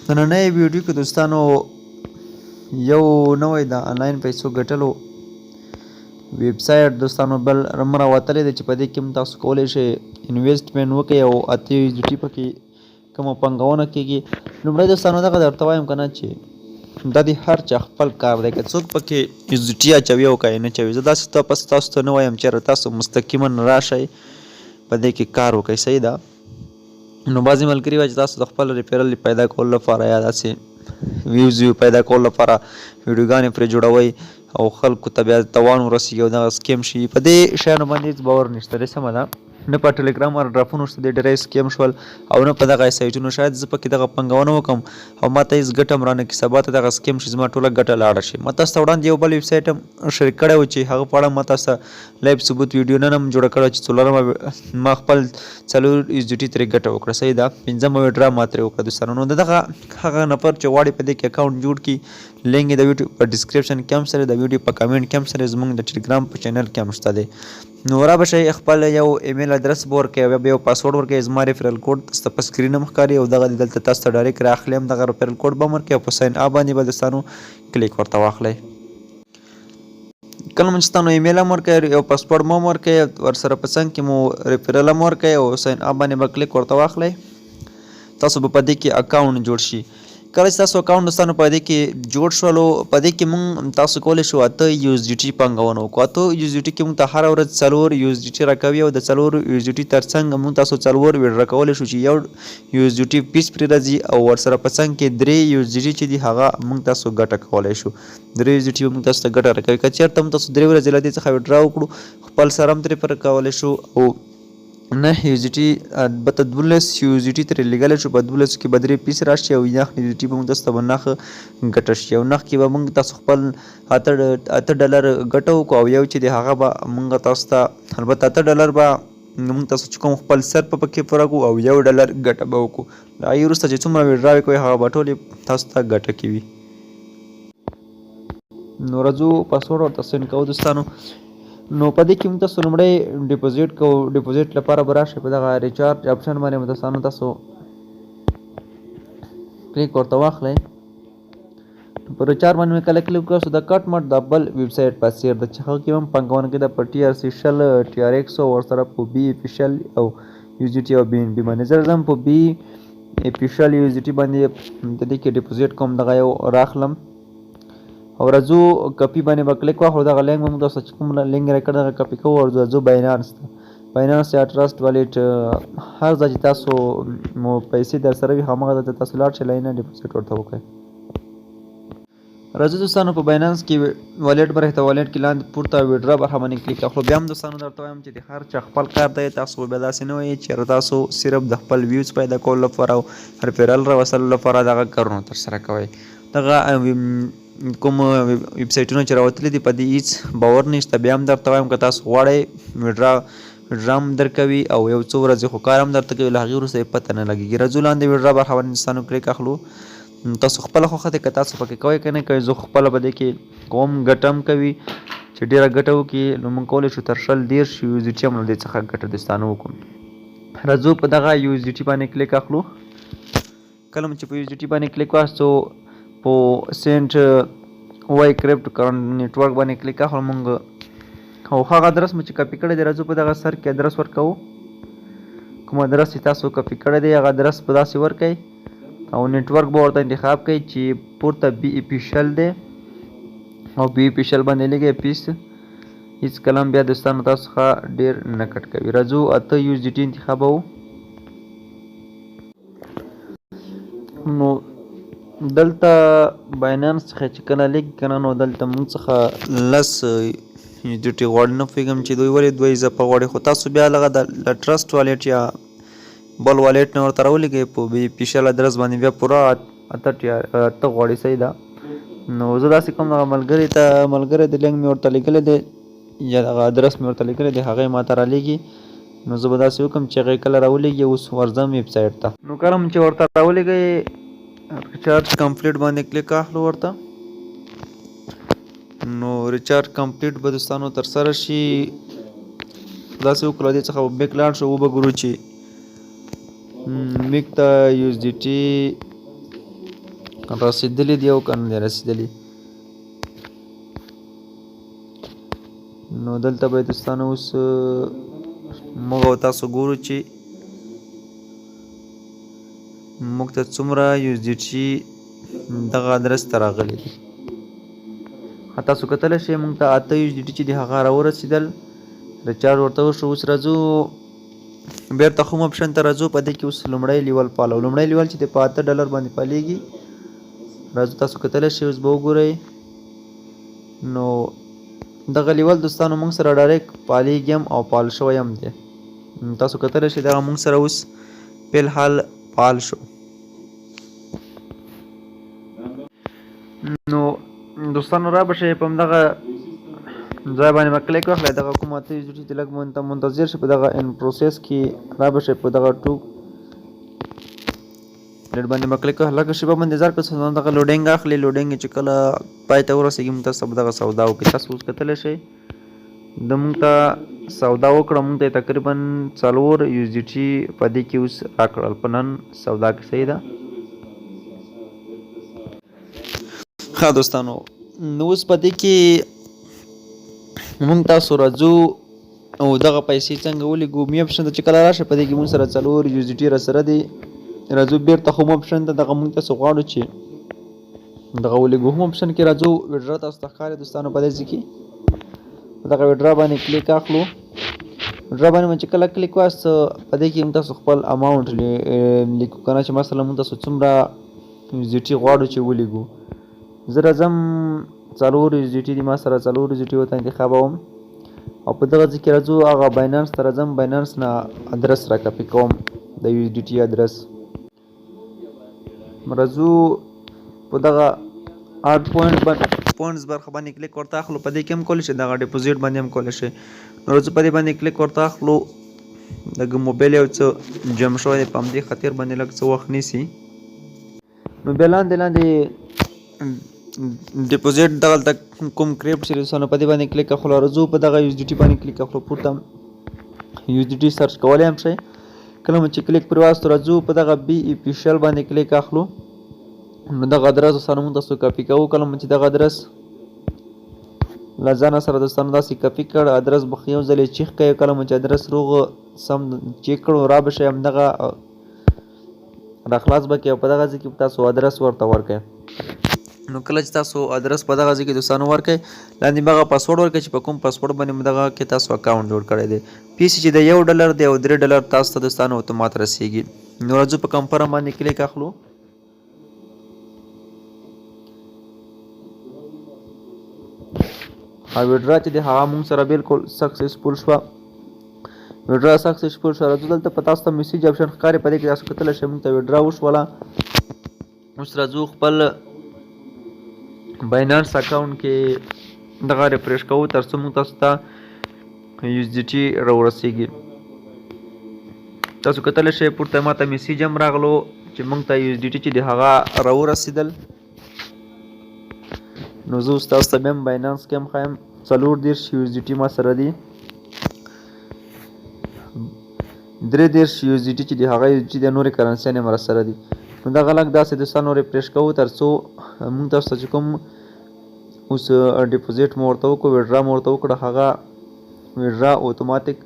نننۍ ویډیو کې دوستانو یو نوی د آنلاین پیسو ګټلو ویب سایټ دوستانو بل راوتلی دی چې په دې کې هم تاسو کولی شئ انویسټمنټ وکړئ او 8 USDT پکې کومه پانګونه کېږي. لومړی دوستانو دغه درته وایم که نه چې دا د هر چا خپل کار دی، که څوک پکې USDT اچوي او که یې نه اچوي. زه داسې تاسو ته نه وایم چېرې تاسو مستقیما راشئ په دې کې کار وکړئ، صحیح ده. نو بعضې ملګري وایي چې تاسو د خپل ریفرل پیدا کولو لپاره یا داسې ویوز پیدا کولو لپاره ویډیوګانې پرې جوړوئ او خلکو ته بیا تاوان ورسېږي او دغه سکیم شي. په دې شیانو باندې هېڅ باور نشته دی، سمه ده. نه په ټلیګرام ډراپونو شته دی، ډېری سکیم شول، او نه په دغه سایټونو. شاید زه پکې دغه پانګونه وکړم او ما ته هېڅ ګټه هم رانه کړي، سبا ته دغه سکیم شي، زما ټوله ګټه لاړه شي. ما تاسو ته وړاندې یو بل ویب سایټ هم شریک کړی و چې هغه په اړه ما تاسو ته لایف ثبوت ویډیو نن هم جوړه کړې چې څلورمه ما خپل 4 USDT ترې ګټه وکړه، صحیح ده. پنځمه ویډرا ما ترې وکړه دوستانو. نو دغه هغه نفر چې غواړي په دې کې اکاونټ جوړ کړي، لینک یې د ویډیو په ډسکرپشن کې هم سره، د ویډیو په کمنټ کې هم سره، زموږ د ټلیګرام په چینل کې هم شته دی. نو رابه شئ، خپل یو ایمیل ادرس به ورکوئ او بیا یو پاسورډ ورکوئ. زما ریفرل کوډ تاسو ته په سکرین هم ښکاري او دغه دلته تاسو ته ډایرکټ راخلي هم دغه ریفرل کوډ به هم ورکوئ او په ساین اپ باندې به دوستانو کلیک ورته واخلئ. کله مو چې تاسو ایمیل هم ورکوئ، یو پاسورډ مو هم ورکوئ، ورسره په څنګ کې مو ریفرل هم ورکوئ او ساین اپ باندې به کلیک ورته واخلئ. تاسو به په دې کې اکاونټ جوړ شي. کله چې تاسو اکاونټ دوستانو په دې کې جوړ شولو، په دې کې مونږ تاسو کولی شو 8 USDT پانګونه وکړو. 8 USDT کې مونږ ته هره ورځ 4 USDT راکوي او د 4 USDT تر څنګ مونږ تاسو 4 ویډرا کولی شو چې یو USDT پیس پرې راځي او ورسره په څنګ کې 3 USDT چې دي هغه مونږ تاسو ګټه کولی شو. 3 USDT مونږ تاسو ته ګټه راکوي. که چېرته هم تاسو 3 ورځې له دې څخه ویډرا وکړو، خپل سره هم ترې پر کولی شو او 9 USDT البته 12 USDT ترې لیږلی شو. په 12 کې به 3 پیس راشي او 9 USDT به مونږ تاسو ته به نښه ګټه شي او نښ کې به مونږ تاسو خپل 8 ډالر ګټه وکړو او یو چې دی هغه به مونږ تاسو ته البته 8 ډالر به مونږ تاسو چې کوم خپل سر په پکې پوره کړو او 1 ډالر ګټه به وکړو. له هغې وروسته چې څومره ویډراوې کوئ هغه به ټولې تاسو ته ګټه کوي. نو راځو پاسورډ ورته سینډ کوو دوستانو. نو په دې کې موږ تاسو لومړی ډیپوزیټ کوو. ډیپوزیټ لپاره به راشئ په دغه ریچارج آپشن باندې به تاسو کلیک ورته واخلئ. په ریچارج باندې مې کله کلیک وکړو د کټ مټ د بل ویب سایټ په څېر ده چې هغه کې هم پانګونه کېده په TRC شل TRX ورسره په بي اپیشل او USDT او BNB باندې. زه راځم په بي اپیشل USDT باندې د دې کې ډیپوزیټ کوم، دغه یو راخلم او راځو کپي باندې به کلیک واخلو. دغه لینک به موږ تاسو چې کوم لینک راکړ دغه کپي کوو او راځو باینانس ته. باینانس یا ټرسټ والېټ هر ځای چې تاسو مو پیسې در سره وي هماغه ځای ته تاسو لاړ شئ، لاینه ډیپوزیټ ورته وکړئ. راځو دوستانو په باینانس کې والېټ به راځي، والېټ کې لاندې پورته ویډرا برخه باندې کلیک واخلو. بیا هم دوستانو درته وایم چې د هر چا خپل کار دی، تاسو بیا داسې نه وایئ چې تاسو صرف د خپل ویوز پیدا کولو لپاره او ریفرل راوستلو لپاره دغه کارونه ترسره کوئ. دغه کوم ویب سایټونه چې راوتلي دي په دې هېڅ باور نشته. بیا هم درته وایم که تاسو غواړئ ویډرا هم درکوي او یو څو ورځې خو کار هم درته کوي، له هغې وروسته یې پته نه لګېږي. راځو لاندې ویډرا برخه باندې دوستانو کلیک اخلو. تاسو خپله خوښه دی که تاسو پکې کوئ که نه کوئ. زه خپله به دې کې کوم ګټه هم کوي چې ډېره ګټه وکړي. نو موږ کولی شو تر 30 USDT هم له دې څخه ګټه دوستانو وکړو. راځو په دغه USDT باندې کلیک اخلو. کله مو چې په USDT باندې کلیک واخلو په سینټ وای کرپټو کرنټ نیټورک باندې کلیک اخلو مونږ او هغه ادرس مو چې کاپي کړی دی راځو په دغه سر کې ادرس ورکوو. کوم ادرس چې تاسو کاپي کړی دی هغه ادرس په داسې ورکئ او نیټورک به ورته انتخاب کړئ چې پورته بي اپیشل دی او بي اپیشل باندې لګئ پیس. هېڅ کله هم بیا دوستانو تاسو څخه ډېر نه کټ کوي. راځو 8 USDT انتخابوو. نو دلته باینانس څخه چې کله لیک کنه نو دلته موږ څخه 10 USDT غواړي. نه پوهېږم چې دوی ولې 2 اضافه غواړي، خو تاسو بیا لغه د ټرسټ والېټ یا بل والېټ نه ورته راولېږئ په بي اپیشل ادرس باندې بیا پوره 8 غواړي، صحیح ده. نو زه داسې کوم دغه ملګري د لینک مې ورته لیکلی دی یا دغه ادرس مې ورته لیکلی دی هغه یې ما ته رالیږي. نو زه به داسې وکړم چې هغه یې کله راولېږي اوس ورځم ویب سایټ ته. نو کله هم چې ورته راولېږئ ریچارج کمپلیټ باندې کلیک اخلو ورته. نو ریچارج کمپلیټ به دوستانو ترسره شي. داسې وکړو دې څخه بیک لاړ شو وبه ګورو چې میک ته USDT رسیدلی دي او کنه دی رسیدلی. نو دلته به دوستانو اوس موږ او تاسو ګورو چې موږ ته څومره USDT دغه ادرس ته راغلی دی. تاسو کتلی شئ موږ ته 8 USDT چې دی هغه راورسېدل. ریچارج ورته وشو. اوس راځو بیرته هوم اپشن ته راځو. په دې کې اوس لومړی لیول پالو. لومړی لیول چې دی په $8 باندې پالیږي. راځو تاسو کتلی شئ اوس به وګورئ. نو دغه لیول دوستانو موږ سره ډایرکټ پالیږي هم او پال شوی هم دی. تاسو کتلی شئ دغه موږ سره اوس په الحال پال شو. نو دوستانو را به شئ په همدغه ځای باندې به کلیک واخلئ. دغه کوم 8 USDT چې لږ منتظر شئ. په دغه ان پروسس کې را به شئ. په دغه ټو ډېر باندې به کلیک واخلئ. لږ شیبه به انتظار کړئ. دغه لوډینګ اخلي. لوډینګ چې کله پای ته ورسېږي موږ تاسو به دغه سودا وکړي. تاسو اوس کتلی شئ د موږ ته سودا وکړه. موږ ته تقریبا 4 USDT په دې کې اوس راکړل په نن سودا کې. صحیح ده. ښه دوستانو نو اوس په دې کې موږ تاسو راځو او دغه پیسې څنګه ولیږو. مې اپشن ته چې کله راشئ په دې کې موږ سره 4 USDT راسره دي. راځو بیرته هوم اپشن ته. دغه موږ تاسو غواړو چې دغه ولیږو. هوم اپشن کې راځو. ویډرا تاسو ته ښکاري دوستانو په دې ځای کې دغه ویډرا باندې کلیک اخلو. ویډرا باندې چې کله کلیک واست په دې کې موږ تاسو خپل اماونټ لیکو کنه چې مثلا موږ تاسو څومره USDT غواړو چې ولیږو. زه راځم 4 USDT دي. ما سره 4 USDT ورته انتخابوم او په دغه ځای کې راځو هغه باینانس ته راځم. باینانس نه ادرس را کاپي کوم د USDT ادرس. راځو په دغه اډ پوینټس برخه باندې کلیک ورته اخلو. په دې کې هم کولی شئ دغه ډیپوزیټ باندې هم کولی شئ. نو راځو په دې باندې کلیک ورته اخلو. دغه موبایل یو څه جم شوی دی په همدې خاطر باندې لږ څه وخت نیسي. نو بیا لاندې ډیپوزیټ دغلته کوم کریپټ چې دوستانو په دې باندې کلیک اخلو. راځو په دغه USDT باندې کلیک اخلو. پورته USDT سرچ کولی هم شئ. کله مو چې کلیک پرې واستو راځو په دغه BEPSHL باندې کلیک اخلو. نو دغه ادرس دوستانو موږ تاسو کاپي کوو. کله مو چې دغه ادرس له ځانه سره دوستانو داسې کاپي کړ ادرس به یو ځل یې چیک کوئ. کله مو چې ادرس روغ سم چیک کړو را به شئ همدغه راخلاص به کړئ او په دغه ځای کې تاسو ادرس ورته ورکړئ. نو کله چې تاسو ادرس په دغه ځای کې دوستانو ورکړئ لاندې به هغه پاسورډ ورکړئ چې په کوم پاسورډ باندې مو دغه کې تاسو اکاونټ جوړ کړی دی. پیسې چې د $1 دی او $3 تاسو ته دوستانو اتومات رسیږي. نو راځو په کنفرم باندې کلیک اخلو. او ویډرا چې دی هغه موږ سره بالکل سکسسفول شوه. ویډرا سکسسفول شوه. راځو دلته په تاسو ته میسیج اپشن ښکاري. په دې کې تاسو کتلی شئ موږ ته ویډرا وشوله. اوس راځو خپل باینانس اکاونټ کې دغه ریفریش کوو تر څو موږ تاسو ته USDT راورسیږي. تاسو کتلی شئ پورته ما ته میسیج هم راغلو چې موږ ته USDT چې دی هغه راورسېدل. نو زه اوس تاسو ته بیا هم باینانس کې هم ښایم 40 USDT ما سره دي. 33 USDT چې دی هغه USDT د نورې کرنسیانې هم راسره دي. نو دغه لږ داسې دوستانو ریفریش کوو تر څو موږ تاسو ته چې کوم اوس ډیپوزیټ مو ورته وکړو ویډرا مو ورته وکړه هغه ویډرا اتوماتیک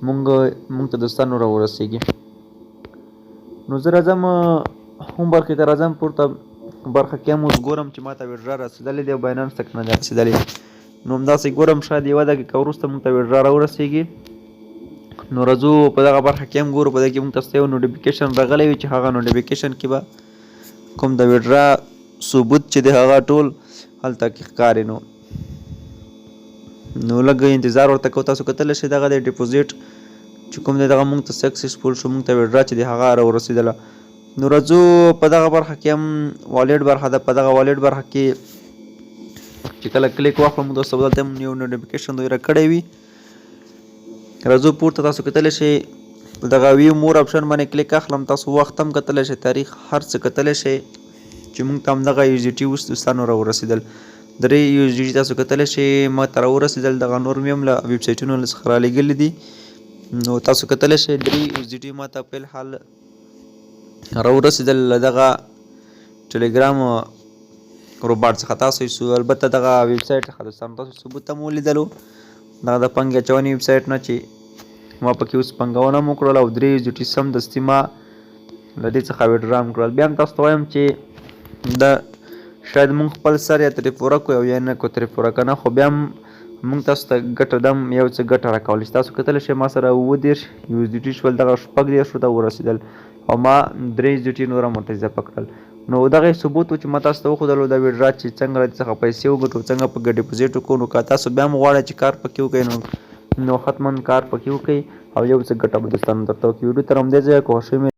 موږ ته دوستانو راورسیږي. نو زه راځم هوم برخې ته راځم. پورته برخه کې هم اوس ګورم چې ما ته ویډرا رسېدلې دی او باینانس ته که نه دی رسېدلې. نو همداسې ګورم شاید یوه دقیقه وروسته موږ ته ویډرا راورسیږي. نو راځو په دغه برخه کې هم ګورو. په دې کې موږ تاسو ته یو نوټیفیکیشن راغلی وي چې هغه نوټیفیکیشن کې به کوم د ویډرا ثبوت چې دی هغه ټول هلته کې ښکاري. نو لږ انتظار ورته کوو. تاسو کتلی شئ دغه د ډیپوزیټ چې کوم دی دغه موږ ته سکسسفول شو. موږ ته ویډرا چې دی هغه راورسېدله. نو راځو په دغه برخه کې هم والېټ برخه ده. په دغه والېټ برخه کې چې کله کلیک واخلو موږ تاسو دلته هم یو نوټیفیکیشن دوی راکړی وي. راځو پورته تاسو کتلی شئ په دغه ویو مور اپشن باندې کلیک اخلم. تاسو وخت هم کتلی شئ تاریخ هر څه کتلی شئ چې موږ ته همدغه USDT اوس دوستانو راورسېدل. 3 USDT تاسو کتلی شئ ما ته راورسېدل. دغه نور مې هم له ویبسایټونو څخه رالیږلي دي. نو تاسو کتلی شئ 3 USDT ما ته په الحال راورسېدل له دغه ټلګرام روباټ څخه تاسو یې البته دغه ویب سایټ څخه دوستانو تاسو ثبوت هم ولیدلو دغه د پنګې اچونې ویب سایټ نه چې ما پکې اوس پنګونه هم وکړل او 3 جوټې سمدستي ما له دې څخه ویډرا هم کړل. بیا هم تاسو ته وایم چې د شاید مونږ خپل سر یا ترې پوره کړو یا نه کړو ترې پوره که نه خو بیا هم مونږ تاسو ته ګټه دم یو څه ګټه راکولی شي. تاسو کتلی شئ ما سره 29 USDT شول دغه 14 ته ورسېدل او ما 3 USDT نور هم ورته اضافه کړل. نو دغه ثبوت و چې ما تاسو ته وښودلو د ویډرا چې څنګه له دې څخه پیسې وګټو څنګه پکې ډیپوزیټ وکړو. نو که تاسو بیا هم غواړئ چې کار پکې وکړئ نو حتما کار پکې وکړئ او یو څه ګټه به دوستانو درته وکړي. ویډیو تر همدې ځایه که خوښوي مې